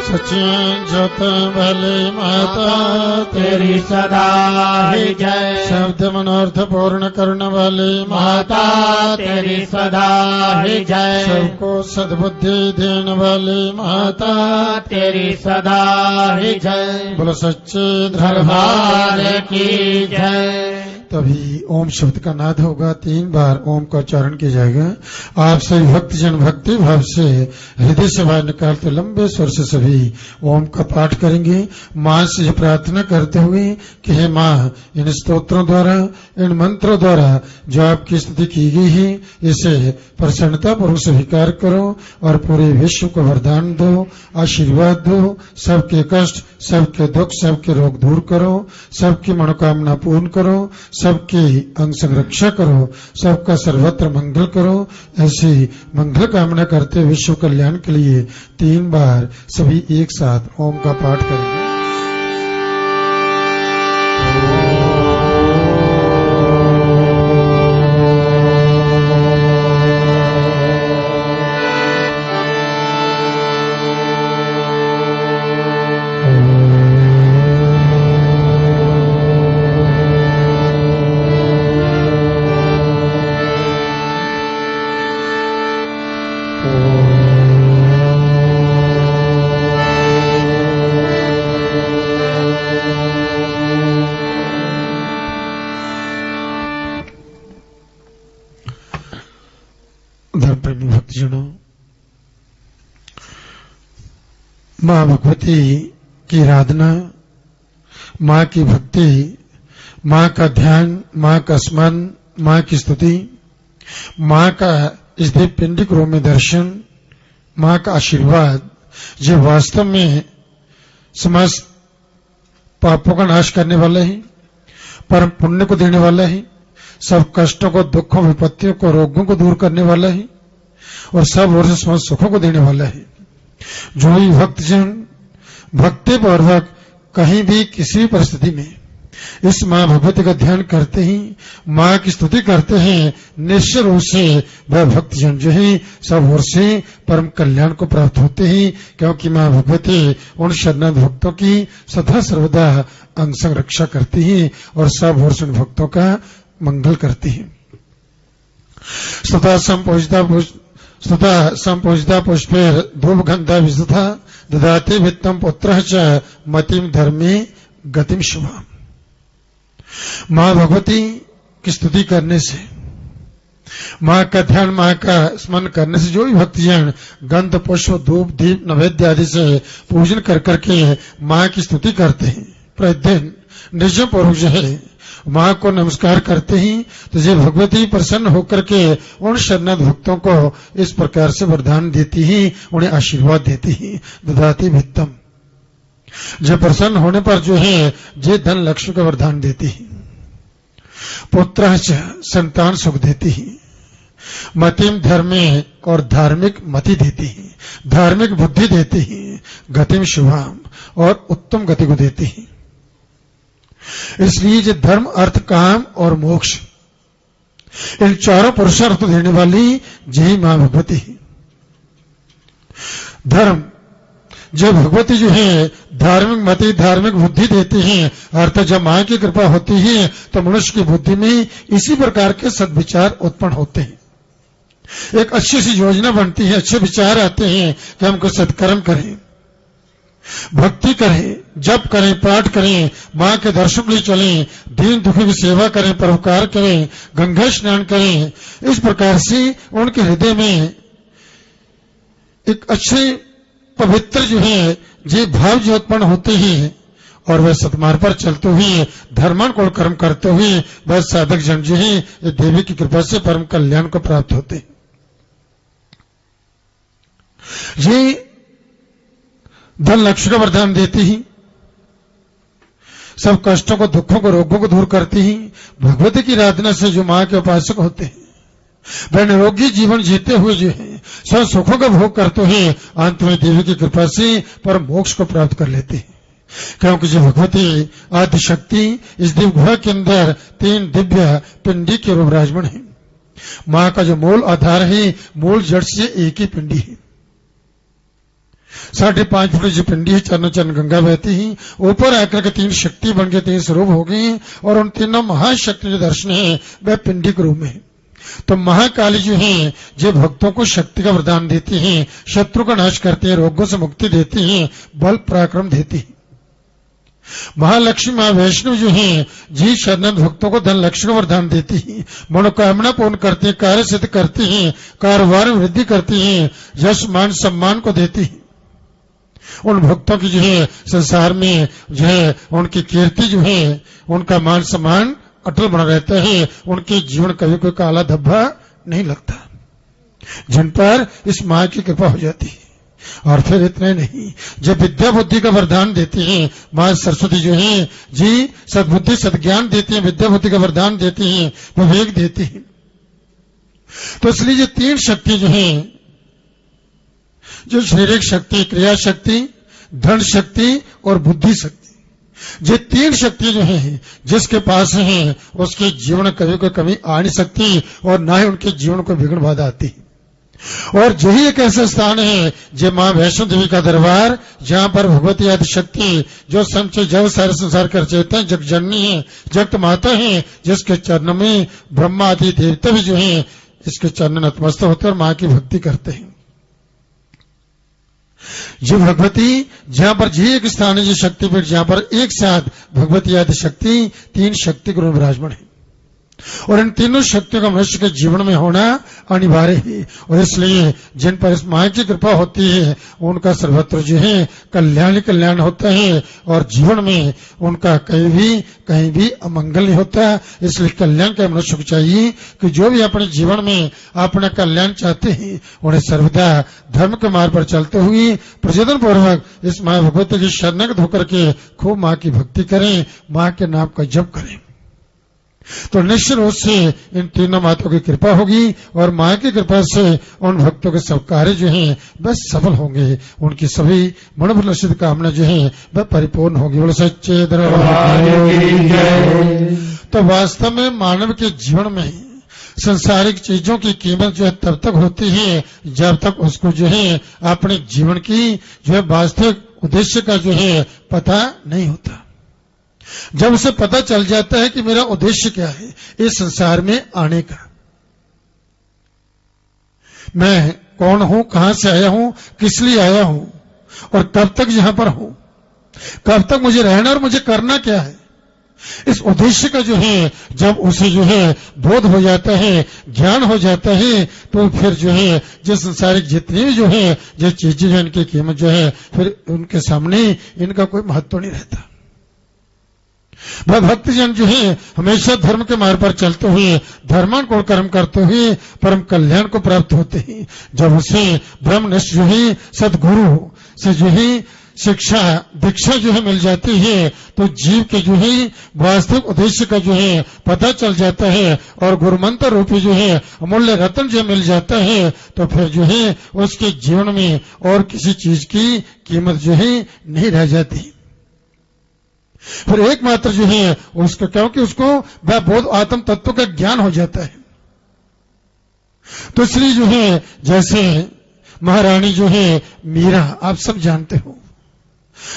सचित भले माता तेरी सदा ही जय। शब्द मनोर्थ पूर्ण करने वाली माता तेरी सदा ही जय। सबको सद्बुद्धि देने वाली माता तेरी सदा ही जय। बोलो सच्चे दरबार की जय। तभी ओम शब्द का नाद होगा, 3 बार ओम का उच्चारण किया जाएगा। आप सभी भक्तजन भक्ति भाव से हृदय से बाहर निकालते लंबे स्वर से सभी ओम का पाठ करेंगे। मां से प्रार्थना करते हुए कि हे मां, इन स्तोत्रों द्वारा, इन मंत्रों द्वारा जो आपकी स्तुति की गई है, इसे प्रसन्नता पूर्वक स्वीकार करो और पूरे विश्व को वरदान दो, आशीर्वाद दो। सबके कष्ट, सबके दुख, सबके रोग दूर करो, सबकी मनोकामना पूर्ण करो, सबकी अंग संरक्षा करो, सबका सर्वत्र मंगल करो। ऐसी मंगल कामना करते विश्व कल्याण के लिए 3 बार सभी एक साथ ओम का पाठ करेंगे। धर्मप्रेमी भक्तजनों, मां भगवती की आराधना, मां की भक्ति, मां का ध्यान, मां का स्मरण, मां की स्तुति, मां का इस दिव्य पिंडिक रूप में दर्शन, मां का आशीर्वाद, जो वास्तव में समस्त पापों का नाश करने वाला है, परम पुण्य को देने वाला है, सब कष्टों को, दुखों, विपत्तियों को, रोगों को दूर करने वाला है और सब ओर से समस्त सुखों को देने वाला है। जो ही भक्तजन भक्ति पूर्वक कहीं भी किसी भी परिस्थिति में इस मां भगवती का ध्यान करते ही, मां की स्तुति करते हैं, निश्चय रूप से वह भक्तजन जो है सब ओर से परम कल्याण को प्राप्त होते हैं, क्योंकि मां भगवती उन शरणागत भक्तों की सदा सर्वदा अंग संग रक्षा करती है और सब ओर से उन भक्तों का मंगल करती है। स्तुता संपूजिता पुष्पेर धूप गंधा विशुद्धा ददाति वित्तम पुत्रः च मतिम धर्मे गतिम शुभा। मां भगवती की स्तुति करने से, मां का ध्यान, मां का स्मरण करने से जो भी भक्तजन गंध, पुष्प, धूप, दीप, नैवेद्य आदि से पूजन कर करके मां की स्तुति करते हैं, प्रतिदिन निजम पूर्वक जो है मां को नमस्कार करते ही, तो जब भगवती प्रसन्न होकर के उन शरणागत भक्तों को इस प्रकार से वरदान देती ही, उन्हें आशीर्वाद देती ही। ददाति वित्तम, जब प्रसन्न होने पर जो है जे धन लक्ष्मी का वरदान देती ही, पुत्र संतान सुख देती ही, मतिम धर्मे और धार्मिक मति देती ही, धार्मिक बुद्धि देती ही, गतिम शुभाम और उत्तम गति को देती ही। इसलिए जो धर्म, अर्थ, काम और मोक्ष, इन चारों पुरुषार्थ देने वाली जय मां भगवती है। धर्म, जो भगवती जो है धार्मिक मति, धार्मिक बुद्धि देती हैं, अर्थात जब मां की कृपा होती है तो मनुष्य की बुद्धि में इसी प्रकार के सद्विचार उत्पन्न होते हैं। एक अच्छी सी योजना बनती है, अच्छे विचार आते हैं कि हमको सत्कर्म करें, भक्ति करें, जप करें, पाठ करें, मां के दर्शन के लिए चलें, दीन दुखी की सेवा करें, परोपकार करें, गंगा स्नान करें। इस प्रकार से उनके हृदय में एक अच्छे पवित्र जो है जे भाव जो उत्पन्न होते हैं और वह सतमार्ग पर चलते हुए धर्मानुकूल कर्म करते हुए वह साधक जन जो है देवी की कृपा से परम कल्याण को प्राप्त होते। ये धन लक्ष्मी का वरदान देती ही, सब कष्टों को, दुखों को, रोगों को दूर करती ही। भगवती की आराधना से जो मां के उपासक होते हैं वह निरोगी जीवन जीते हुए जो है सब सुखों का भोग करते हैं, अंत में देवी की कृपा से परम मोक्ष को प्राप्त कर लेते हैं। क्योंकि जो भगवती आदि शक्ति इस दिव्य गुहा के अंदर 3 दिव्य पिंडी के रूप विराजमान है। मां का जो मूल आधार है, मूल जड़ से एक ही पिंडी है। 5.5 फुट जो पिंडी है, चरण चरण गंगा बहती ही, ऊपर आकर के 3 शक्ति बन के 3 स्वरूप हो गई हैं, और उन तीनों महाशक्ति जो दर्शन है वह पिंडी के रूप में है। तो महाकाली जो है जो भक्तों को शक्ति का वरदान देती हैं, शत्रु का नाश करती हैं, रोगों से मुक्ति देती हैं, बल पराक्रम देती हैं। महालक्ष्मी मां वैष्णव जो है जी शरणन भक्तों को धन लक्ष्य का वरदान देती है, मनोकामना पूर्ण करती है, कार्य सिद्ध करती है, कारोबार में वृद्धि करती है, यश मान सम्मान को देती है। उन भक्तों की जो है संसार में जो है उनकी कीर्ति जो है, उनका मान सम्मान अटल बना रहता है, उनके जीवन कभी कोई काला धब्बा नहीं लगता, जिन पर इस मां की कृपा हो जाती है। और फिर इतने नहीं, जब विद्या बुद्धि का वरदान देती हैं मां सरस्वती जो है जी, सद्बुद्धि सद्ज्ञान देती हैं, विद्या बुद्धि का वरदान देती हैं, विवेक देती हैं। तो इसलिए ये 3 शक्ति जो है, जो शारीरिक शक्ति, क्रिया शक्ति, धन शक्ति और बुद्धि शक्ति, ये 3 शक्ति जो है जिसके पास है उसके जीवन कभी कोई कमी आ नहीं सकती, और ना ही उनके जीवन को विघ्न बाधा आती। और यही एक ऐसा स्थान है जो मां वैष्णो देवी का दरबार, जहां पर भगवती आदि शक्ति जो संचय जब सारे संसार कर चेता है, जग जननी है, जगत माता है, जिसके चरण में ब्रह्मा आदि देवता भी जो है इसके चरण नतमस्तक होते और मां की भक्ति करते हैं। जो भगवती जहां पर जी एक स्थान है, जो शक्तिपीठ जहां पर एक साथ भगवती आदि शक्ति 3 शक्ति गुरु विराजमान है, और इन तीनों शक्तियों का मनुष्य के जीवन में होना अनिवार्य है। और इसलिए जिन पर इस मां की कृपा होती है उनका सर्वत्र जो है कल्याण कल्याण होता है, और जीवन में उनका कहीं भी अमंगल नहीं होता। इसलिए कल्याण का मनुष्य को चाहिए कि जो भी अपने जीवन में अपना कल्याण चाहते हैं उन्हें सर्वदा धर्म के मार्ग पर चलते हुए प्रचोदन पूर्वक इस मां भगवती की शरणगत होकर के खूब मां की भक्ति करें, मां के नाम का जप करें, तो निश्चित रूप से इन तीनों माताओं की कृपा होगी, और मां की कृपा से उन भक्तों के सब कार्य जो हैं बस सफल होंगे, उनकी सभी मनोबल सिद्ध कामना जो है वह परिपूर्ण होगी। बोलो सच्चे दरबार की। तो वास्तव में मानव के जीवन में संसारिक चीजों की कीमत जो है तब तक होती है जब तक उसको जो है अपने जीवन की जो है वास्तविक उद्देश्य का जो है पता नहीं होता। जब उसे पता चल जाता है कि मेरा उद्देश्य क्या है इस संसार में आने का, मैं कौन हूं, कहां से आया हूं, किस लिए आया हूं, और कब तक यहां पर हूं, कब तक मुझे रहना और मुझे करना क्या है, इस उद्देश्य का जो है जब उसे जो है बोध हो जाता है, ज्ञान हो जाता है, तो फिर जो है जो संसारिक जितनी भी जो है जो चीजें जो इनकी कीमत जो है फिर उनके सामने इनका कोई महत्व नहीं रहता। वह भक्तजन जो है हमेशा धर्म के मार्ग पर चलते हुए धर्मानुकूल कर्म करते हुए परम कल्याण को प्राप्त होते हैं। जब उसे ब्रह्मनिष्ठ जो है सदगुरु से जो है शिक्षा दीक्षा जो है मिल जाती है, तो जीव के जो है वास्तविक उद्देश्य का जो है पता चल जाता है, और गुरुमंत्र रूपी जो है अमूल्य रत्न जो मिल जाता है, तो फिर जो है उसके जीवन में और किसी चीज की कीमत जो है नहीं रह जाती। फिर एकमात्र जो है उसको, क्योंकि उसको वह बोध आत्म तत्व का ज्ञान हो जाता है। तो इसलिए जो है जैसे महारानी जो है मीरा, आप सब जानते हो,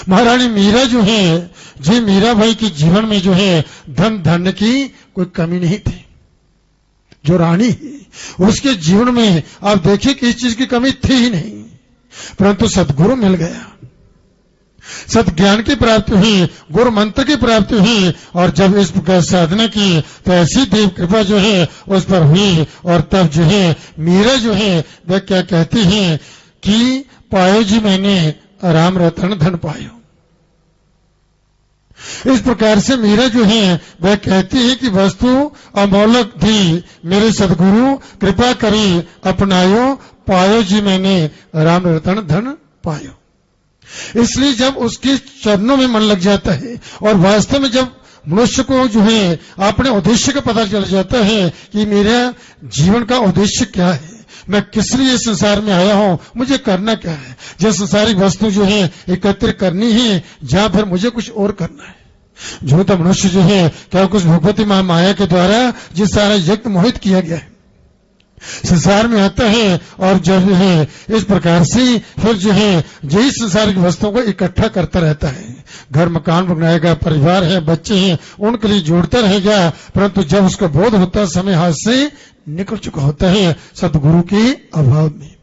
महारानी मीरा जो है जी मीरा भाई के जीवन में जो है धन धन की कोई कमी नहीं थी। जो रानी है उसके जीवन में आप देखिए कि इस चीज की कमी थी ही नहीं, परंतु सदगुरु मिल गया, सत ज्ञान की प्राप्ति हुई, गुरु मंत्र की प्राप्ति हुई, और जब इस प्रकार साधना की तो ऐसी देव कृपा जो है उस पर हुई, और तब जो है मीरा जो है वह क्या कहती है कि पायो जी मैंने राम रतन धन पायो। इस प्रकार से मीरा जो है वह कहती है कि वस्तु अमोलक दी मेरे सदगुरु कृपा करी अपनायो, पायो जी मैंने राम रतन धन पायो। इसलिए जब उसके चरणों में मन लग जाता है और वास्तव में जब मनुष्य को जो है अपने उद्देश्य का पता चल जाता है कि मेरा जीवन का उद्देश्य क्या है, मैं किस लिए संसार में आया हूं, मुझे करना क्या है, जो संसारिक वस्तु जो है एकत्र करनी है जहां फिर मुझे कुछ और करना है। जो तो मनुष्य जो है क्या कुछ भगवती माया के द्वारा जिस सारा यज्ञ मोहित किया गया है, संसार में आता है और जब जो है इस प्रकार से फिर जो है यही संसार की वस्तुओं को इकट्ठा करता रहता है। घर मकान बनाएगा, परिवार है, बच्चे हैं, उनके लिए जोड़ता रहेगा, परंतु जब उसका बोध होता है समय हाथ से निकल चुका होता है सदगुरु के अभाव में।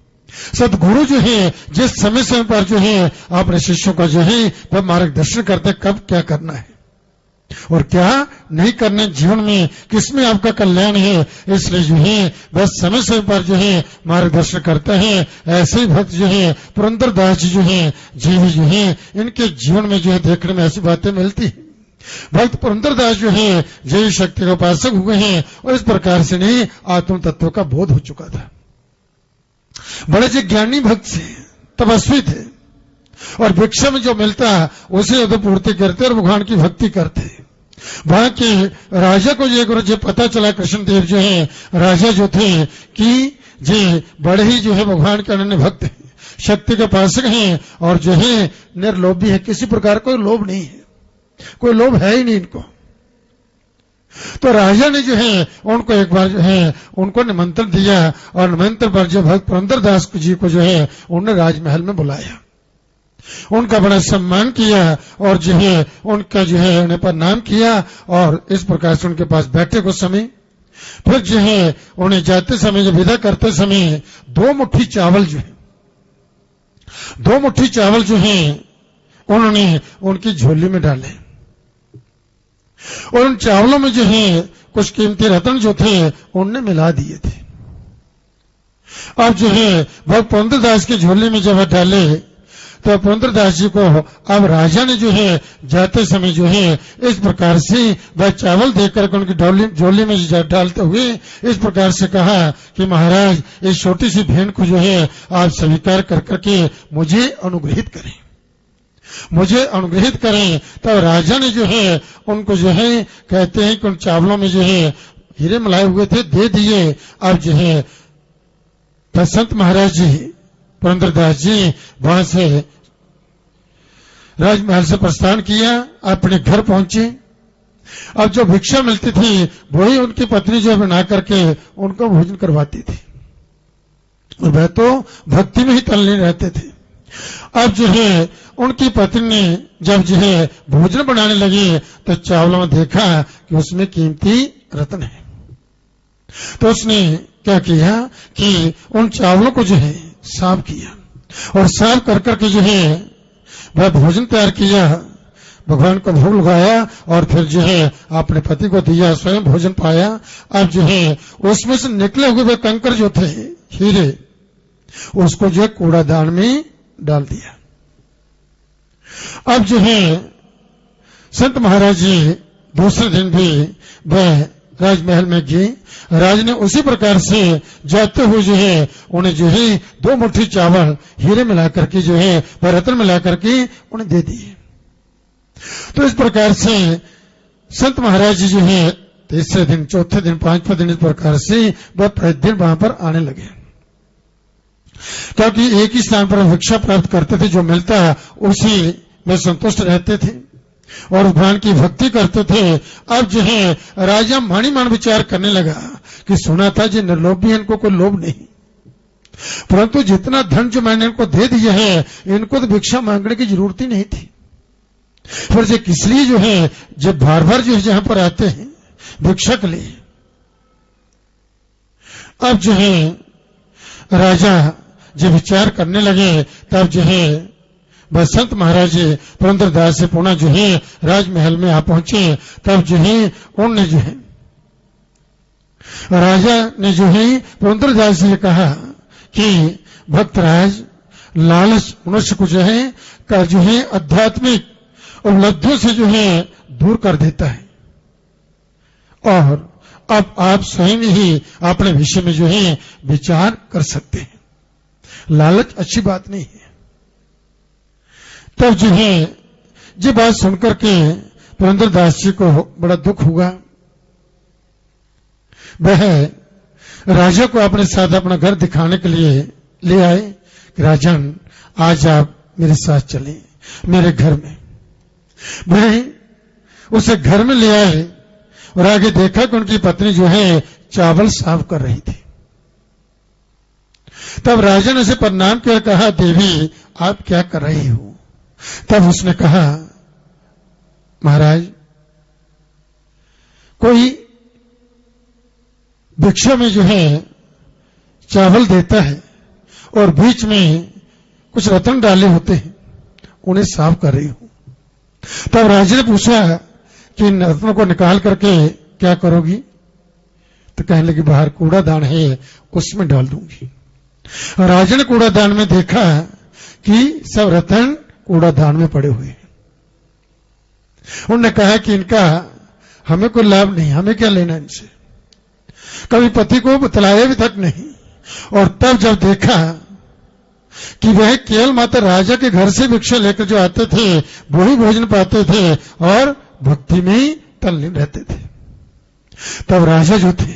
सदगुरु जो है जिस समय समय पर जो है अपने शिष्यों का जो है वह मार्गदर्शन करते कब क्या करना है और क्या नहीं करना जीवन में, किसमें आपका कल्याण है, इसलिए जो है बस समय समय पर जो है मार्गदर्शन करता है। ऐसे ही भक्त जो है पुरंदरदास जी जो है जीवी जो है इनके जीवन में जो है देखने में ऐसी बातें मिलती है। भक्त पुरंदरदास जो है जय शक्ति के उपासक हुए हैं और इस प्रकार से नहीं आत्म तत्व का बोध हो चुका था। बड़े जो ज्ञानी भक्त थे, तपस्वी थे और भिक्षा में जो मिलता उसे उधर पूर्ति करते और भगवान की भक्ति करते। वहां के राजा को जो पता चला, कृष्णदेव जो है राजा जो थे कि जे बड़े ही जो है भगवान के अनन्य भक्त हैं, शक्ति के उपासक हैं और जो है निर्लोभी है, किसी प्रकार कोई लोभ नहीं है, कोई लोभ है ही नहीं इनको। तो राजा ने जो है उनको एक बार जो है उनको निमंत्रण दिया और निमंत्रण पर जो भक्त पुरंदरदास जी को जो है उन्होंने राजमहल में बुलाया, उनका बड़ा सम्मान किया और जो है उनका जो है उन्हें प्रणाम किया और इस प्रकार से उनके पास बैठे कुछ समय। फिर जो है उन्हें जाते समय, जब विदा करते समय 2 मुट्ठी चावल जो है 2 मुट्ठी चावल जो है उन्होंने उनकी झोली में डाले और उन चावलों में जो है कुछ कीमती रत्न जो थे उनने मिला दिए थे। अब जो है भक्त पुरंदरदास की झोली में जब डाले तो पुरंदरदास जी को अब राजा ने जो है जाते समय जो है इस प्रकार से वह चावल देकर उनकी झोली में डालते हुए इस प्रकार से कहा कि महाराज इस छोटी सी भेंट को जो है आप स्वीकार कर करके मुझे अनुग्रहित करें, मुझे अनुग्रहित करें। तब राजा ने जो है उनको जो है कहते हैं कि उन चावलों में जो है हीरे मिलाए हुए थे, दे दिए। अब जो है संत महाराज जी पुरंदरदास जी वहां से राजमहल से प्रस्थान किया, अपने घर पहुंचे। अब जो भिक्षा मिलती थी वही उनकी पत्नी जो बना करके उनको भोजन करवाती थी और वह तो भक्ति में ही तल्लीन रहते थे। अब जो है उनकी पत्नी ने जब जो है भोजन बनाने लगी तो चावलों में देखा कि उसमें कीमती रत्न है, तो उसने क्या किया कि उन चावलों को जो है साफ किया और साफ कर करके जो है वह भोजन तैयार किया, भगवान को भोग लगाया और फिर जो है अपने पति को दिया, स्वयं भोजन पाया। अब जो है उसमें से निकले हुए वे कंकर जो थे हीरे, उसको जो है कूड़ादान में डाल दिया। अब जो है संत महाराज जी दूसरे दिन भी वह राजमहल में गए। राज ने उसी प्रकार से जाते हुए जो है उन्हें जो है 2 मुट्ठी चावल हीरे मिला करके जो है वह रत्न मिला करके उन्हें दे दिए। तो इस प्रकार से संत महाराज जी जो है तीसरे दिन, चौथे दिन, 5वें दिन इस प्रकार से वह प्रतिदिन वहां पर आने लगे, क्योंकि एक ही स्थान पर भिक्षा प्राप्त करते थे, जो मिलता उसी में संतुष्ट रहते थे और भगवान की भक्ति करते थे। अब जो है राजा मानी मान विचार करने लगा कि सुना था जो निर्लोभी है, इनको कोई लोभ नहीं, परंतु जितना धन जो मैंने इनको दे दिया है इनको तो भिक्षा मांगने की जरूरत ही नहीं थी। फिर जो किस लिए जो है जब बार बार जो है जहां पर आते हैं भिक्षा के लिए। अब जो है राजा जब विचार करने लगे तब जो है बसंत महाराज जी पुरंदरदास से पुनः जो है राजमहल में आ पहुंचे। तब जो है उन्होंने जो है राजा ने जो है पुरंदरदास जी से कहा कि भक्तराज लालच मनुष्य को जो है का जो है आध्यात्मिक उपलब्धियों से जो है दूर कर देता है और अब आप स्वयं ही अपने विषय में जो है विचार कर सकते हैं। लालच अच्छी बात नहीं है। तब जो है ये बात सुनकर के पुरंदरदास जी को बड़ा दुख हुआ। वह राजा को अपने साथ अपना घर दिखाने के लिए ले आए कि राजन आज आप मेरे साथ चलें मेरे घर में। वह उसे घर में ले आए और आगे देखा कि उनकी पत्नी जो है चावल साफ कर रही थी। तब राजा ने उसे प्रणाम किया, कहा देवी आप क्या कर रही हो? तब उसने कहा महाराज कोई भिक्षा में जो है चावल देता है और बीच में कुछ रत्न डाले होते हैं, उन्हें साफ कर रही हूं। तब राजा ने पूछा कि इन रत्नों को निकाल करके क्या करोगी? तो कहने लगी बाहर कूड़ादान है उसमें डाल दूंगी। राजा ने कूड़ादान में देखा कि सब रत्न कूड़ादान में पड़े हुए हैं। उन्होंने कहा कि इनका हमें कोई लाभ नहीं, हमें क्या लेना इनसे, कभी पति को बतलाया भी तक नहीं। और तब जब देखा कि वह केवल मात्र राजा के घर से भिक्षा लेकर जो आते थे वही भोजन पाते थे और भक्ति में ही तल्लीन रहते थे, तब राजा जो थे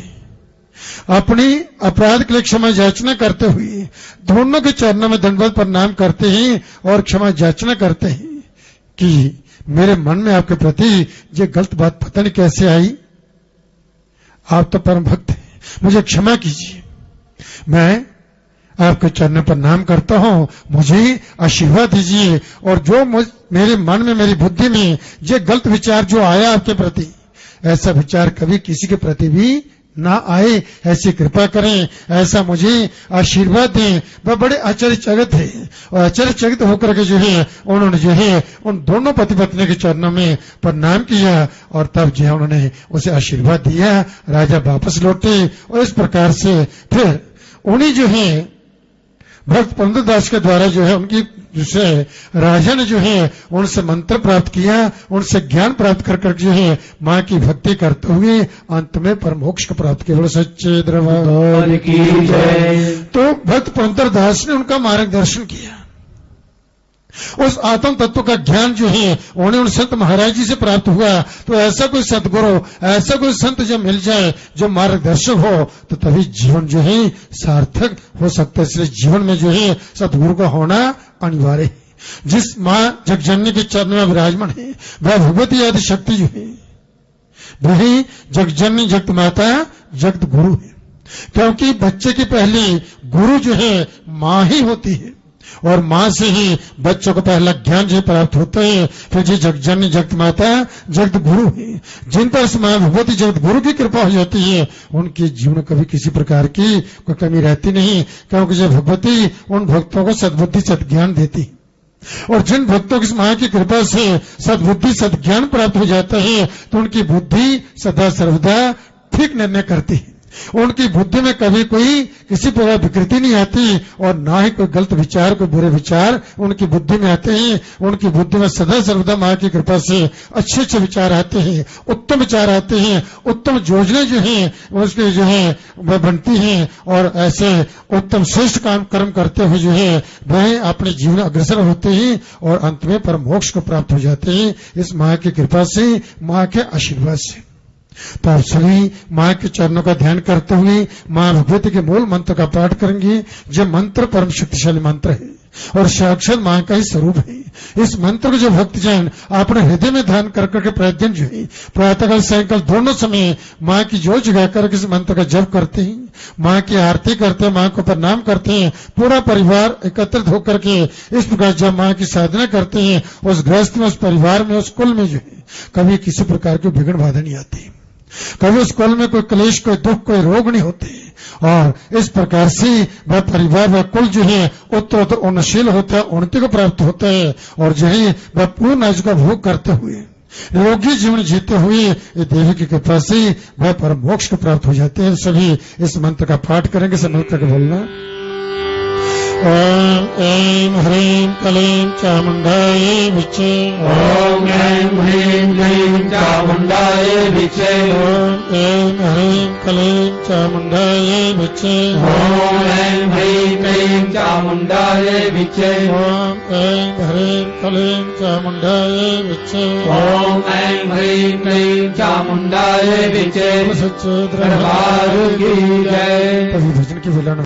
अपनी अपराध के लिए क्षमा याचना करते हुए दोनों के चरणों में दंडवत प्रणाम करते हैं और क्षमा याचना करते हैं कि मेरे मन में आपके प्रति ये गलत बात पता नहीं कैसे आई, आप तो परम भक्त हैं, मुझे क्षमा कीजिए, मैं आपके चरण पर नाम करता हूं, मुझे आशीर्वाद दीजिए। और जो मेरे मन में मेरी बुद्धि में ये गलत विचार जो आया आपके प्रति, ऐसा विचार कभी किसी के प्रति भी ना आए, ऐसी कृपा करें, ऐसा मुझे आशीर्वाद दें। वह बड़े आश्चर्यचकित थे और आश्चर्यचकित होकर के जो है उन्होंने जो है उन दोनों पति पत्नी के चरणों में प्रणाम किया और तब जो है उन्होंने उसे आशीर्वाद दिया। राजा वापस लौटे और इस प्रकार से फिर उन्हीं जो है भक्त पुरंदरदास के द्वारा जो है उनकी जिसे राजा ने जो है उनसे मंत्र प्राप्त किया, उनसे ज्ञान प्राप्त कर कर जो है मां की भक्ति करते हुए अंत में परमोक्ष को प्राप्त किया। सच्चे दरबार की जय। तो भक्त पुरंदरदास ने उनका मार्गदर्शन किया, उस आत्म तत्व का ज्ञान जो है उन्हें उन संत महाराज जी से प्राप्त हुआ। तो ऐसा कोई सतगुरु, ऐसा कोई संत जब मिल जाए जो मार्गदर्शक हो तो तभी जीवन जो है सार्थक हो सकता है। इसलिए जीवन में जो है सतगुरु का होना अनिवार्य है। जिस मां जगजननी के चरण में विराजमान है वह भगवती आदि शक्ति जो है वही जगजननी जगत माता जगत गुरु है, क्योंकि बच्चे की पहली गुरु जो है मां ही होती है और मां से ही बच्चों को पहला ज्ञान जो प्राप्त होता है। फिर जी जगजननी जगत माता जगत गुरु है, जिन पर मां भगवती जगत गुरु की कृपा हो जाती है उनके जीवन कभी किसी प्रकार की कोई कमी रहती नहीं, क्योंकि जब भगवती उन भक्तों को सद्बुद्धि सद्ज्ञान देती और जिन भक्तों की मां की कृपा से सद्बुद्धि सद्ज्ञान प्राप्त हो जाता है तो उनकी बुद्धि सदा सर्वदा ठीक निर्णय करती है, उनकी बुद्धि में कभी कोई किसी प्रकार विकृति नहीं आती और ना ही कोई गलत विचार, कोई बुरे विचार उनकी बुद्धि में आते हैं। उनकी बुद्धि में सदा सर्वदा मां की कृपा से अच्छे अच्छे विचार आते हैं, उत्तम विचार आते हैं, उत्तम योजनाएं जो हैं उसके जो है वह बनती हैं और ऐसे उत्तम श्रेष्ठ काम कर्म करते हुए जो है वह अपने जीवन अग्रसर होते हैं और अंत में परम मोक्ष को प्राप्त हो जाते हैं इस मां की कृपा से, मां के आशीर्वाद से। तो आप सभी मां के चरणों का ध्यान करते हुए मां भगवती के मूल मंत्र का पाठ करेंगे। जो मंत्र परम शक्तिशाली मंत्र है और साक्षात मां का ही स्वरूप है। इस मंत्र को जो भक्तजन अपने हृदय में ध्यान कर करके प्रतिदिन जो है प्रातःकाल सायंकाल दोनों समय मां की जोत जगा कर इस मंत्र का जप करते हैं, मां की आरती करते हैं, मां को प्रणाम करते हैं, पूरा परिवार एकत्रित होकर के इस प्रकार जब मां की साधना करते हैं उस गृहस्थ में, उस परिवार में, उस कुल में जो है कभी किसी प्रकार की विघ्न बाधा नहीं आती, कभी उस कुल में कोई क्लेश, कोई दुख, कोई रोग नहीं होते और इस प्रकार से वह परिवार, वह कुल जो है उत्तरोत्तर उन्नतशील होता है, उन्नति को प्राप्त होता है और जो है वह पूर्ण आयु का भोग करते हुए योगी जीवन जीते हुए देवी की कृपा से वह परम मोक्ष को प्राप्त हो जाते हैं। सभी इस मंत्र का पाठ करेंगे, सब मिलकर के बोलना। ओम ऐं ह्रीं क्लीं चामुंडायै विचे। ओम ऐं ह्रीं क्लीं चामुंडायै विचे। ओम ऐं ह्रीं क्लीं चामुंडायै विचे। ओम ऐं ह्रीं क्लीं चामुंडायै विचे। ओम ऐं ह्रीं क्लीं चामुंडायै विचे। ओम ऐं ह्रीं क्लीं चामुंडायै विचे। सच्चे दरबार की जय। भजन की